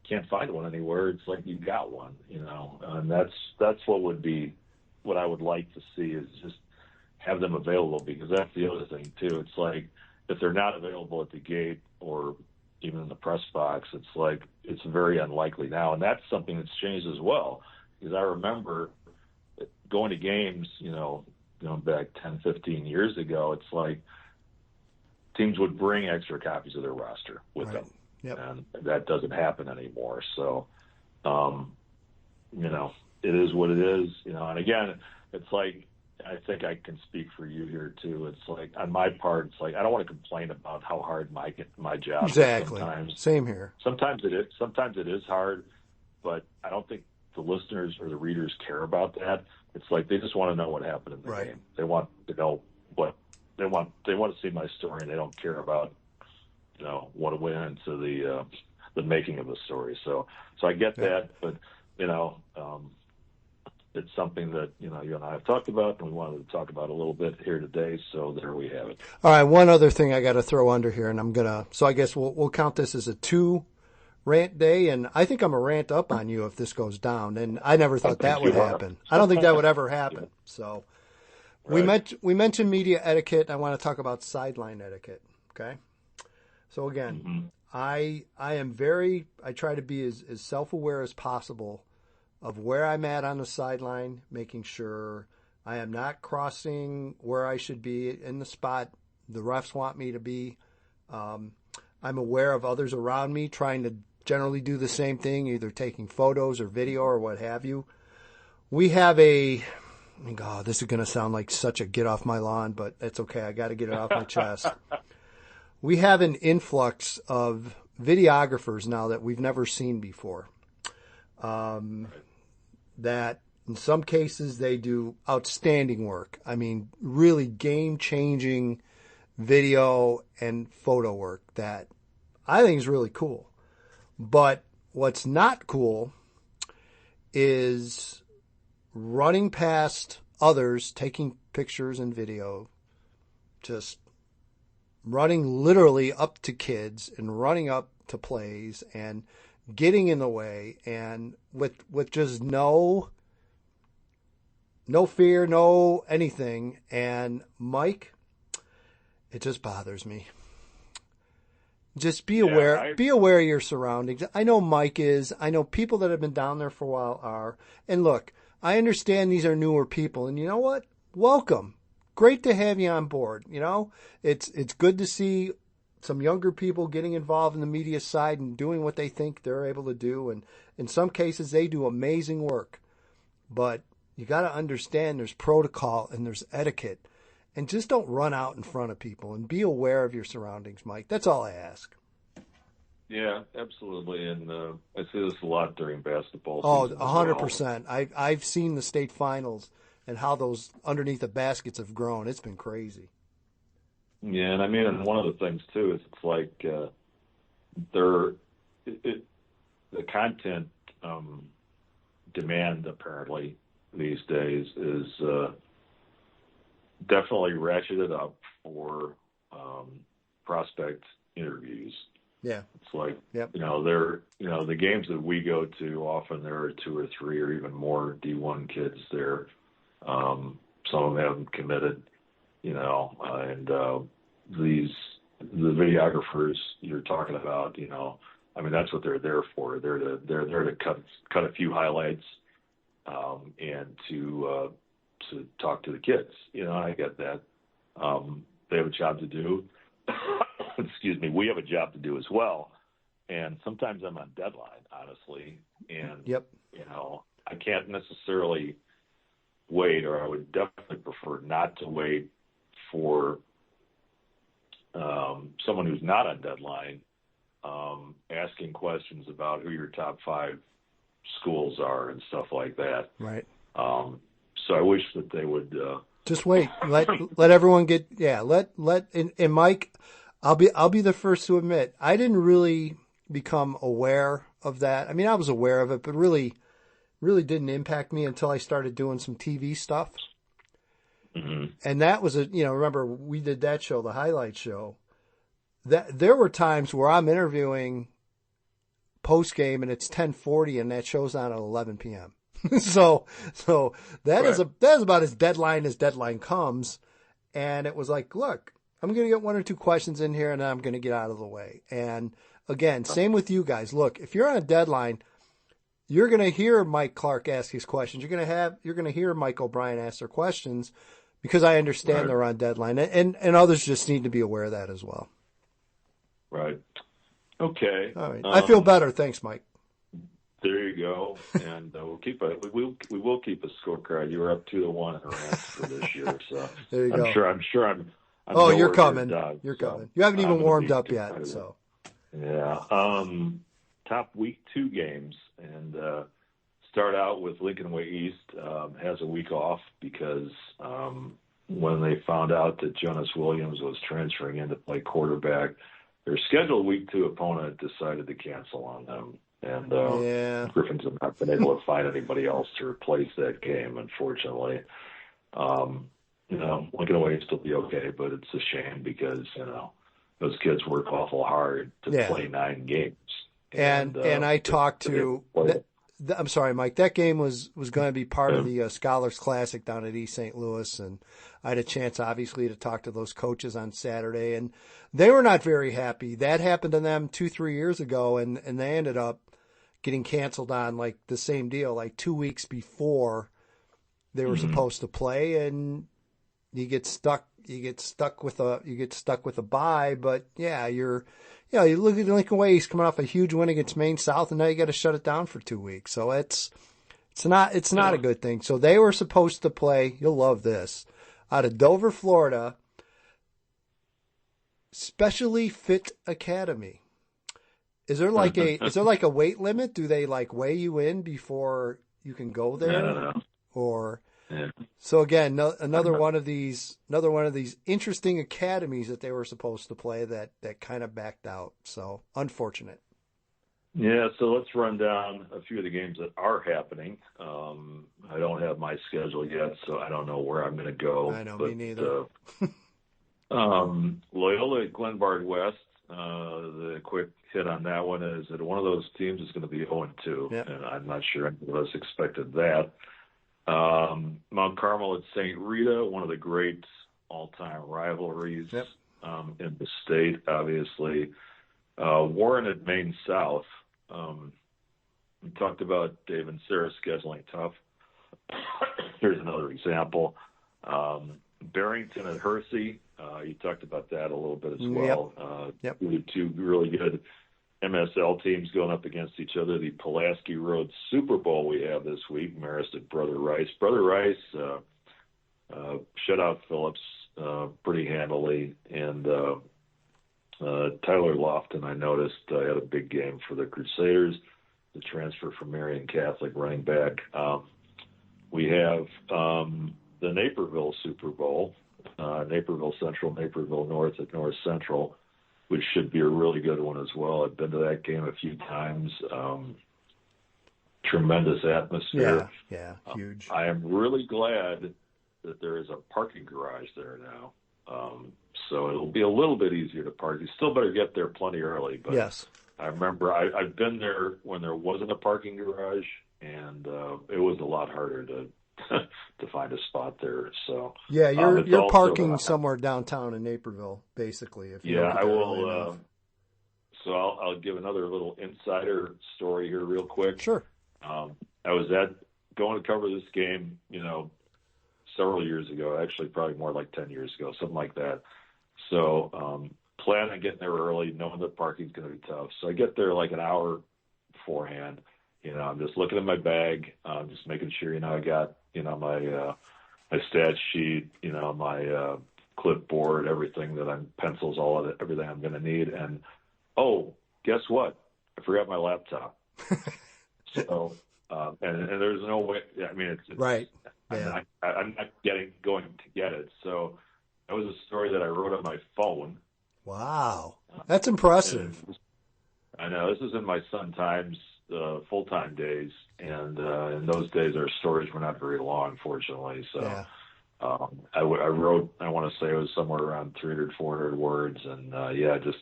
can't find one anywhere, it's like you got one, and that's what I would like to see, is just have them available, because that's the other thing too. It's like, if they're not available at the gate or even in the press box, it's like, it's very unlikely now. And that's something that's changed as well, because I remember going to games, going back 10, 15 years ago, it's like teams would bring extra copies of their roster with them. Yep. And that doesn't happen anymore. So, it is what it is, and again, it's like, I think I can speak for you here too. It's like, on my part, it's like, I don't want to complain about how hard my job exactly. is sometimes. Same here. Sometimes it is hard, but I don't think the listeners or the readers care about that. It's like, they just want to know what happened in the right. game. They want to know what they want to see my story, and they don't care about, what went into the making of the story. So I get that, but it's something that, you and I have talked about, and we wanted to talk about a little bit here today. So there we have it. All right. One other thing I got to throw under here, and so I guess we'll count this as a 2 rant day. And I think I'm a rant up on you if this goes down. And I never thought that would happen. I don't think that would ever happen. So right. we mentioned media etiquette. I want to talk about sideline etiquette. Okay. So again, I try to be as self-aware as possible of where I'm at on the sideline, making sure I am not crossing where I should be in the spot the refs want me to be. I'm aware of others around me trying to generally do the same thing, either taking photos or video or what have you. We have God, this is going to sound like such a get off my lawn, but that's okay. I got to get it off my chest. We have an influx of videographers now that we've never seen before. That in some cases they do outstanding work. I mean, really game-changing video and photo work that I think is really cool. But what's not cool is running past others, taking pictures and video, just running literally up to kids and running up to plays and getting in the way, and with just no fear, no anything. And Mike, it just bothers me. Just be aware. Be aware of your surroundings. I know Mike is. I know people that have been down there for a while are. And look, I understand these are newer people, and you know what? Welcome. Great to have you on board. You know, it's good to see some younger people getting involved in the media side and doing what they think they're able to do. And in some cases, they do amazing work. But you got to understand there's protocol and there's etiquette. And just don't run out in front of people, and be aware of your surroundings, Mike. That's all I ask. Yeah, absolutely. And I see this a lot during basketball. Oh, 100%. I've seen the state finals and how those underneath the baskets have grown. It's been crazy. Yeah, and I mean, and one of the things too is it's like the content demand apparently these days is definitely ratcheted up for prospect interviews. Yeah, it's like yep. The games that we go to, often there are 2 or 3 or even more D1 kids there. Some of them haven't committed, and the videographers you're talking about, I mean, that's what they're there for. They're to cut a few highlights and to talk to the kids. I get that. They have a job to do. Excuse me. We have a job to do as well. And sometimes I'm on deadline, honestly. And, yep. I can't necessarily wait, or I would definitely prefer not to wait for someone who's not on deadline asking questions about who your top 5 schools are and stuff like that. Right. So I wish that they would just wait. Let everyone get. Yeah. And Mike, I'll be the first to admit I didn't really become aware of that. I mean, I was aware of it, but really didn't impact me until I started doing some TV stuff. Mm-hmm. And that was remember we did that show, the highlight show. That there were times where I'm interviewing post game and it's 10:40 and that show's on at 11 p.m. so that is about as deadline comes. And it was like, look, I'm going to get 1 or 2 questions in here and then I'm going to get out of the way. And again, same with you guys. Look, if you're on a deadline, you're going to hear Mike Clark ask his questions. You're going to hear Mike O'Brien ask their questions because I understand they're on deadline, and others just need to be aware of that as well. Right. Okay. All right. I feel better. Thanks, Mike. There you go. And we will keep a scorecard. You were up 2-1 in a rant for this year, so there you go. I'm sure I'm oh, you're coming. Done, you're coming. You haven't even warmed up yet, so. Yeah. Top week 2 games, and start out with Lincoln Way East has a week off because when they found out that Jonas Williams was transferring in to play quarterback, their scheduled week 2 opponent decided to cancel on them. And Griffins have not been able to find anybody else to replace that game, unfortunately. Lincoln Way still be okay, but it's a shame because, those kids work awful hard to play 9 games. And I talked to I'm sorry, Mike, that game was going to be part of the Scholars Classic down at East St. Louis, and I had a chance, obviously, to talk to those coaches on Saturday, and they were not very happy. That happened to them 2-3 years ago, and they ended up getting canceled on like the same deal, like 2 weeks before they were supposed to play, and you get stuck with a bye. But yeah, you're you look at Lincoln Way, he's coming off a huge win against Maine South, and now you got to shut it down for 2 weeks. So it's not a good thing. So they were supposed to play, you'll love this, out of Dover, Florida, Specially Fit Academy. Is there like a weight limit? Do they like weigh you in before you can go there? No. Or Yeah. so again, another one of these interesting academies that they were supposed to play that kind of backed out. So unfortunate. Yeah, so let's run down a few of the games that are happening. I don't have my schedule yet, so I don't know where I'm going to go. I know, me neither. Loyola at Glenbard West. The quick hit on that one is that one of those teams is going to be 0-2, Yep. and I'm not sure any of us expected that. Mount Carmel at St. Rita, one of the great all-time rivalries Yep. in the state, obviously. Warren at Maine South. We talked about Dave and Sarah scheduling tough. Here's another example. Barrington at Hersey. You talked about that a little bit as well. Yep. Two really good MSL teams going up against each other. The Pulaski Road Super Bowl we have this week, Marist at Brother Rice. Brother Rice shut out Phillips pretty handily, and Tyler Lofton, I noticed, had a big game for the Crusaders, the transfer from Marion Catholic running back. We have the Naperville Super Bowl, Naperville Central, Naperville North at North Central, which should be a really good one as well. I've been to that game a few times. Tremendous atmosphere. Yeah, huge. I am really glad that there is a parking garage there now. So it'll be a little bit easier to park. You still better get there plenty early. But yes. I remember I've been there when there wasn't a parking garage, and it was a lot harder to to find a spot there. So yeah, you're parking somewhere downtown in Naperville, basically. If you I will. So I'll give another little insider story here, real quick. Sure. I was going to cover this game, several years ago. Actually, probably more like 10 years ago, something like that. So plan on getting there early, knowing that parking's going to be tough. So I get there like an hour beforehand. I'm just looking at my bag, just making sure, I got, my stat sheet, my clipboard, everything that pencils, everything I'm going to need. And, guess what? I forgot my laptop. So, and there's no way, it's right. Yeah. I'm not going to get it. So that was a story that I wrote on my phone. Wow. That's impressive. I know. This is in my Sun Times full-time days, and in those days our stories were not very long, fortunately. So yeah. I wrote, I want to say it was somewhere around 300, 400 words, and just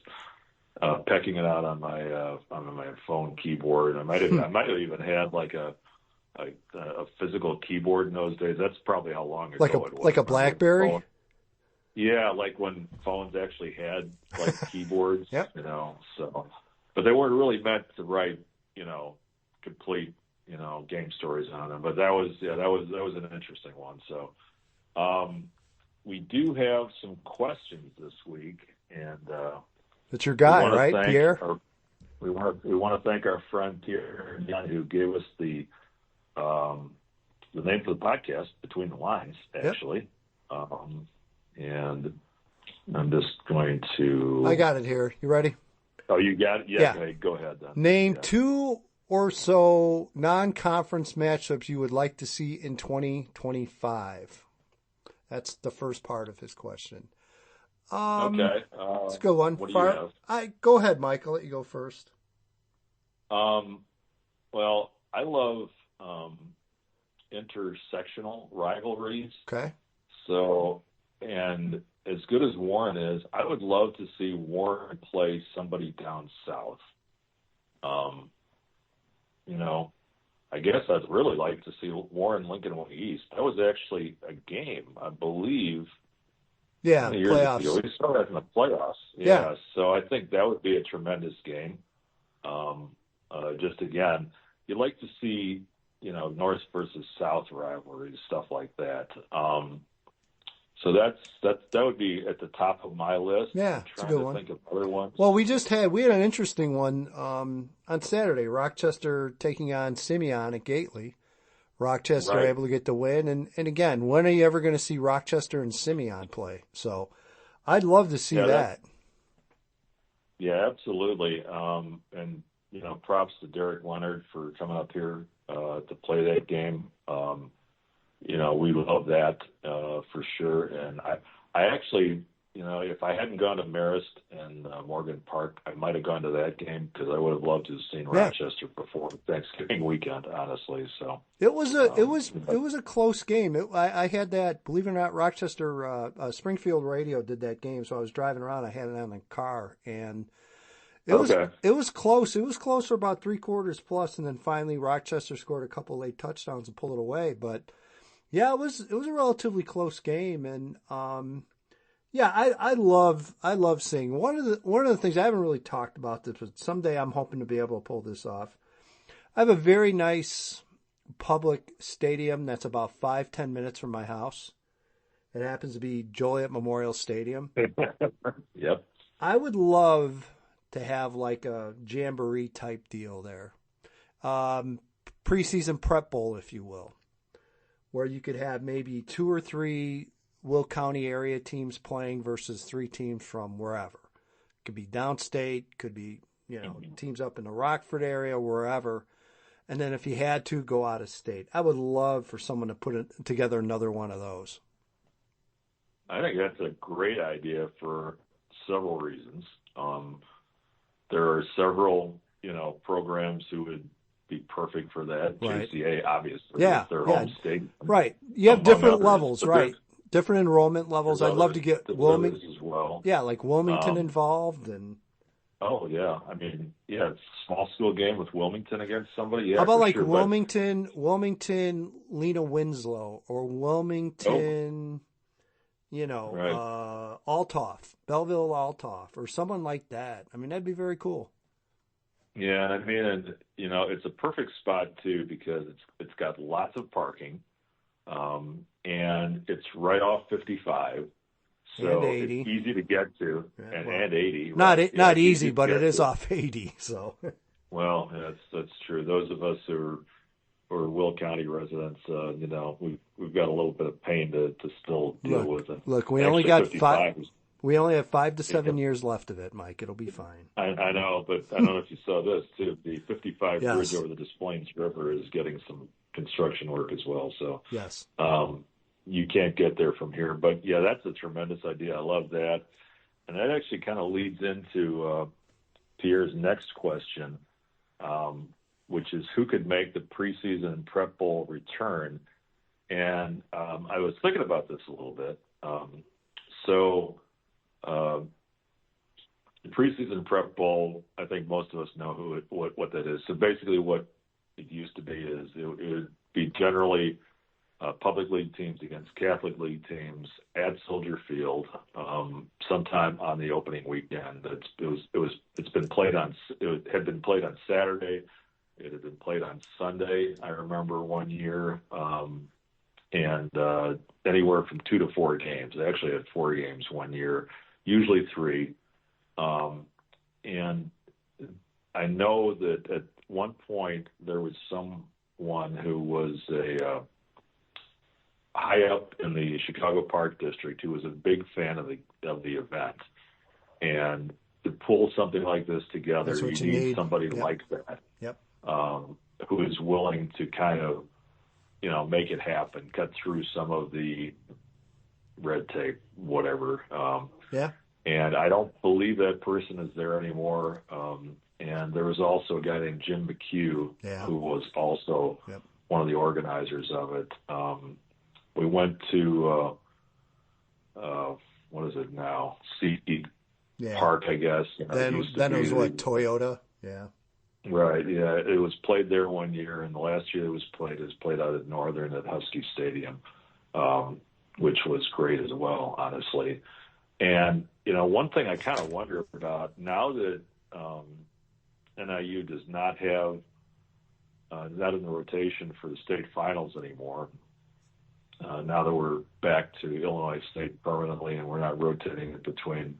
pecking it out on my phone keyboard. I might have even had like a physical keyboard in those days. That's probably how long ago it was. Like a BlackBerry? Yeah, like when phones actually had like keyboards. Yep. So, but they weren't really meant to write, complete, game stories on them. But that was an interesting one. So, we do have some questions this week, and it's your guy, right, Pierre? We want to thank our friend Pierre who gave us the name for the podcast, Between the Lines, actually. Yep. And I'm just going to... I got it here. You ready? Oh, you got it? Yeah. Okay, go ahead then. Name two or so non-conference matchups you would like to see in 2025. That's the first part of his question. Okay. That's a good one. What do you have? Go ahead, Mike. I'll let you go first. Well, I love intersectional rivalries. Okay. So, and as good as Warren is, I would love to see Warren play somebody down south. I guess I'd really like to see Warren Lincoln Way East. That was actually a game, I believe. Yeah, playoffs. We saw that in the playoffs. Yeah. So I think that would be a tremendous game. Just again, you'd like to see, North versus South rivalries, stuff like that. So that would be at the top of my list. Yeah, I'm it's a trying good to one. think of other ones. Well, we had an interesting one on Saturday. Rochester taking on Simeon at Gately. Rochester Right. able to get the win. And again, when are you ever going to see Rochester and Simeon play? So I'd love to see that. Yeah, absolutely. And, props to Derek Leonard for coming up here to play that game. We love that for sure. And I actually, if I hadn't gone to Marist and Morgan Park, I might have gone to that game because I would have loved to have seen Rochester before Thanksgiving weekend, honestly. So it was a close game. I had that, believe it or not, Rochester Springfield radio did that game, so I was driving around. I had it on the car, and it was close. It was close for about 3/4 plus, and then finally Rochester scored a couple late touchdowns and pulled it away. But yeah, it was a relatively close game, and yeah, I love seeing one of the things I haven't really talked about this, but someday I'm hoping to be able to pull this off. I have a very nice public stadium that's about 5-10 minutes from my house. It happens to be Joliet Memorial Stadium. Yep. I would love to have like a jamboree type deal there, preseason prep bowl, if you will, where you could have maybe 2 or 3 Will County area teams playing versus 3 teams from wherever. Could be downstate, could be, teams up in the Rockford area, wherever. And then if you had to, go out of state. I would love for someone to put together another one of those. I think that's a great idea for several reasons. There are several, programs who would be perfect for that. Right. JCA, obviously, yeah, their home state. Right. You have different others. levels, But right? Different enrollment levels. I'd love to get Wilmington as well. Yeah, like Wilmington involved and. Oh yeah, I mean, yeah, it's a small school game with Wilmington against somebody. Yeah, how about like sure, Wilmington, Lena Winslow, or Wilmington, right. Altoff, Belleville Altoff, or someone like that. I mean, that'd be very cool. Yeah, I mean, it's a perfect spot too because it's got lots of parking, and it's right off 55. So and 80. It's easy to get to, and 80. Not right? not easy, but it is off 80. So. Well, that's true. Those of us who are Will County residents, we've got a little bit of pain to still deal with it. Look, we only got 5. We only have 5 to 7 years left of it, Mike. It'll be fine. I know, but I don't know if you saw this too. The 55 bridge over the Des Plaines River is getting some construction work as well. So yes. You can't get there from here. But, yeah, that's a tremendous idea. I love that. And that actually kind of leads into Pierre's next question, which is who could make the preseason and prep bowl return? And I was thinking about this a little bit. The preseason prep bowl, I think most of us know what that is. So basically what it used to be is it would be generally public league teams against Catholic league teams at Soldier Field, sometime on the opening weekend. It had been played on Saturday. It had been played on Sunday. I remember one year, and anywhere from 2 to 4 games. They actually had 4 games one year, usually 3. And I know that at one point there was someone who was a high up in the Chicago Park District who was a big fan of the event. And to pull something like this together, you need somebody like that. Yep. Who is willing to kind of, make it happen, cut through some of the red tape, whatever. Yeah. And I don't believe that person is there anymore. And there was also a guy named Jim McHugh, who was also one of the organizers of it. We went to, what is it now? Seat Park, I guess. Then it was what, Toyota? Yeah. Right, yeah. It was played there one year, and the last year it was played out at Northern at Husky Stadium, which was great as well, honestly. And, one thing I kind of wonder about, now that NIU does not have, not in the rotation for the state finals anymore, now that we're back to Illinois State permanently and we're not rotating it between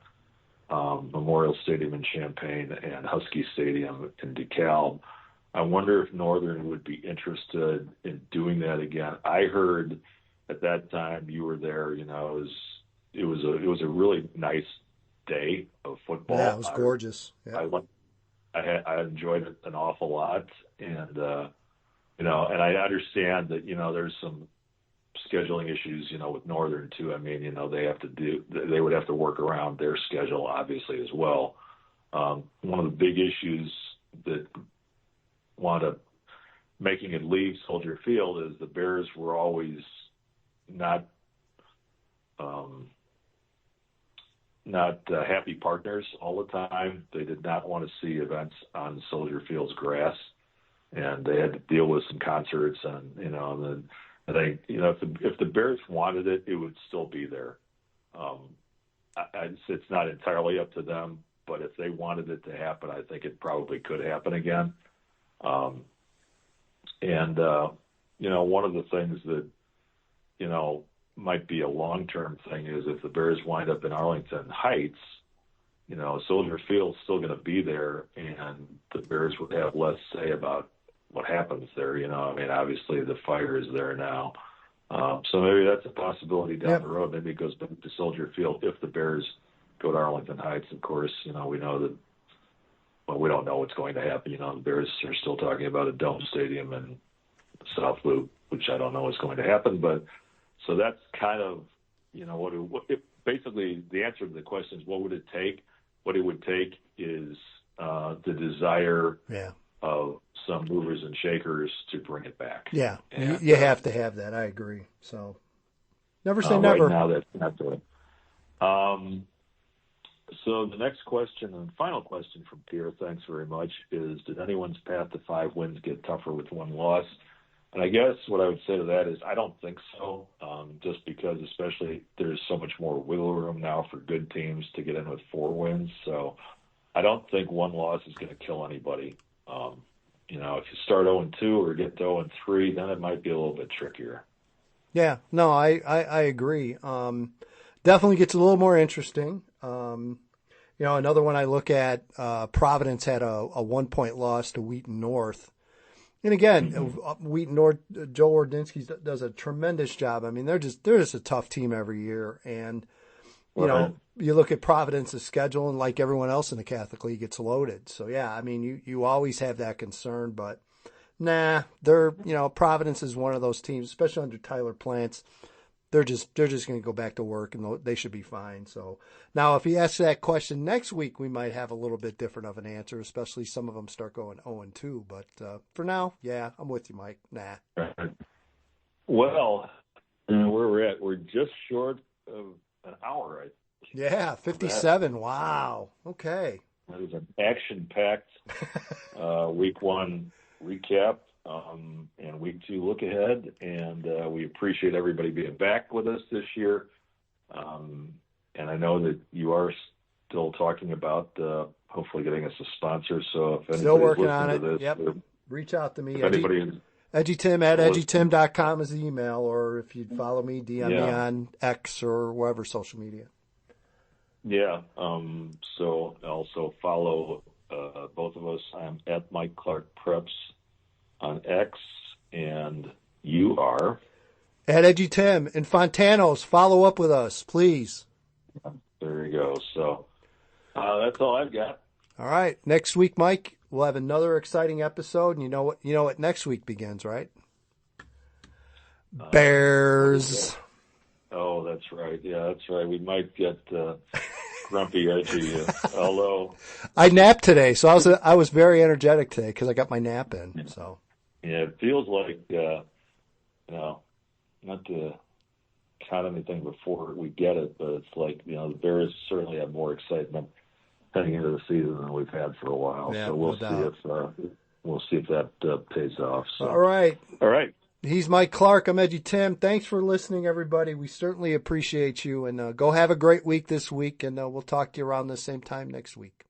Memorial Stadium in Champaign and Husky Stadium in DeKalb, I wonder if Northern would be interested in doing that again. I heard at that time you were there, you know, it was a really nice day of football. Yeah, it was gorgeous. Yeah. I enjoyed it an awful lot, and you know, and I understand that, you know, there's some scheduling issues, you know, with Northern too. I mean, you know, they would have to work around their schedule obviously as well. One of the big issues that wound up making it leave Soldier Field is the Bears were always not happy partners all the time. They did not want to see events on Soldier Field's grass, and they had to deal with some concerts, and you know, and then I think, you know, if the Bears wanted it, it would still be there. It's not entirely up to them, but if they wanted it to happen, I think it probably could happen again. You know, one of the things that, you know, might be a long-term thing is if the Bears wind up in Arlington Heights, you know, Soldier Field's still going to be there, and the Bears would have less say about what happens there. You know, I mean, obviously the fire is there now. So maybe that's a possibility down the road. Maybe it goes back to Soldier Field if the Bears go to Arlington Heights. Of course, you know, we know that, well, we don't know what's going to happen. You know, the Bears are still talking about a dome stadium in the South Loop, which I don't know what's going to happen. But so that's kind of, you know, basically the answer to the question is what would it take? What it would take is the desire of some movers and shakers to bring it back. Yeah, and, you have to have that. I agree. So never say never. Right now, that's not good. So the next question and final question from Pierre, thanks very much, is did anyone's path to 5 wins get tougher with 1 loss? And I guess what I would say to that is I don't think so, just because especially there's so much more wiggle room now for good teams to get in with 4 wins. So I don't think 1 loss is going to kill anybody. You know, if you start 0-2 or get to 0-3, then it might be a little bit trickier. Yeah, no, I agree. Definitely gets a little more interesting. You know, another one I look at, Providence had a 1-point loss to Wheaton North. And again, Wheaton North, Joe Ordinsky does a tremendous job. I mean, they're just a tough team every year. And, you know, you look at Providence's schedule, and like everyone else in the Catholic League, it's loaded. So, yeah, I mean, you always have that concern. But, you know, Providence is one of those teams, especially under Tyler Plants. They're just going to go back to work, and they should be fine. So now, if he asks that question next week, we might have a little bit different of an answer, especially some of them start going 0-2. But for now, yeah, I'm with you, Mike. Nah. Well, where we're at, we're just short of an hour, right? Yeah, 57. Wow. Okay. That was an action-packed week 1 recap. And week 2 look ahead, and we appreciate everybody being back with us this year. And I know that you are still talking about hopefully getting us a sponsor. So if still working on it, this, yep. Reach out to me. EDGYTIM at EDGYTIM.com is the email, or if you'd follow me, DM me on X or wherever social media. Yeah. So also follow both of us. I'm at Mike Clark Preps on X, and you are at EDGYTIM. And Fontanos, follow up with us, please. There you go. So that's all I've got. All right. Next week, Mike, we'll have another exciting episode, and you know what next week begins, right? Bears. Oh, that's right. Yeah, that's right. We might get grumpy, edgy. Although I napped today, so I was very energetic today because I got my nap in. So yeah, it feels like not to count anything before we get it, but it's like the Bears certainly have more excitement heading into the season than we've had for a while. Yeah, so we'll see if that pays off. So. All right. He's Mike Clark. I'm EDGYTIM. Thanks for listening, everybody. We certainly appreciate you, and go have a great week this week, and we'll talk to you around the same time next week.